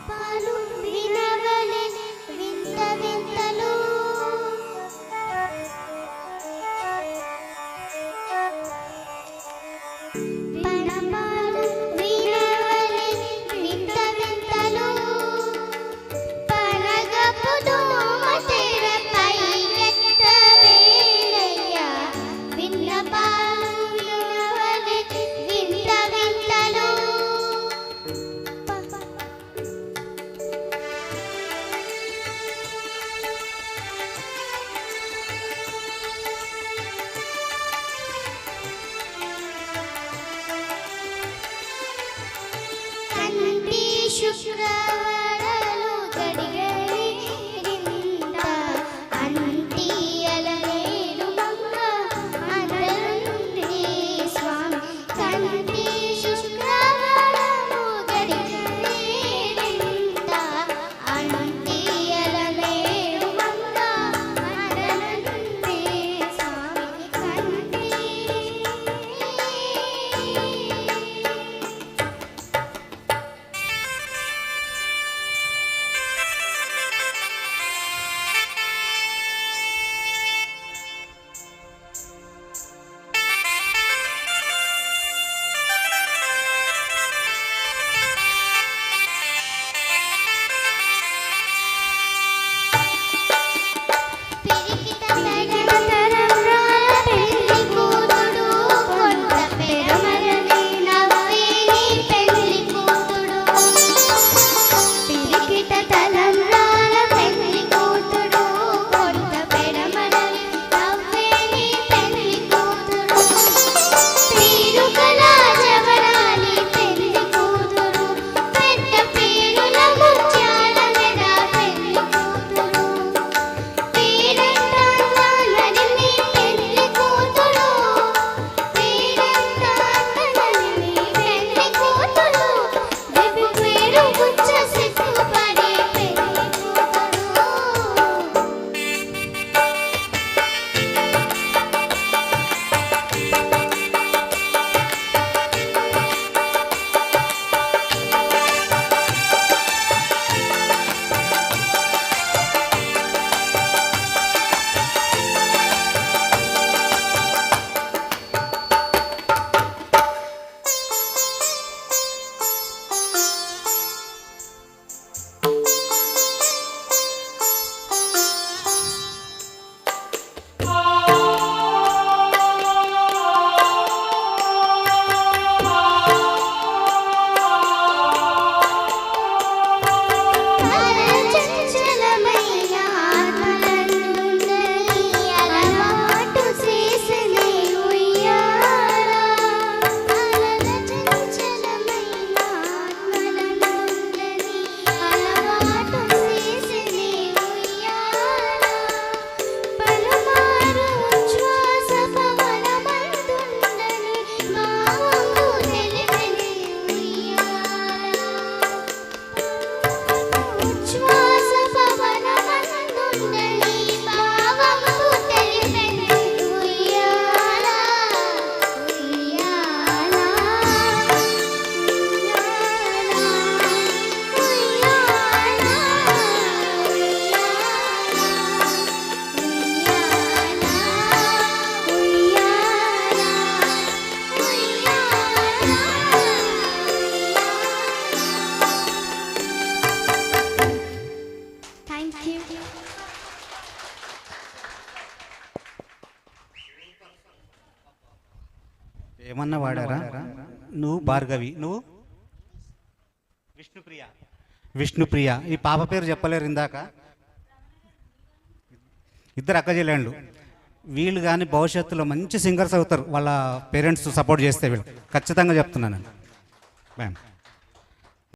పాలు వినవలె వింత వింతలు పరపాలు వినవలె వింత వింతలు పరగపు దోమ తెరపై ఎత్త వేళయ్యా విన్నపాలు వినవలె వింత వింతలు కంటి శుక్రవారాలు గడిగలింద అంటి అలనేలు మంగ అందరుండి స్వామి కంటి శుక్రవారాలు గడిగలింద అంటి అలనేలు మంగ అందరుండి స్వామి కంటి ఏమన్నా వాడారా? నువ్వు భార్గవి, నువ్వు విష్ణుప్రియ. విష్ణుప్రియ ఈ పాప పేరు చెప్పలేరు ఇందాక. ఇద్దరు అక్కజెల్లాండ్లు. వీళ్ళు కానీ భవిష్యత్తులో మంచి సింగర్స్ అవుతారు, వాళ్ళ పేరెంట్స్ సపోర్ట్ చేస్తే. వీళ్ళు ఖచ్చితంగా చెప్తున్నాను.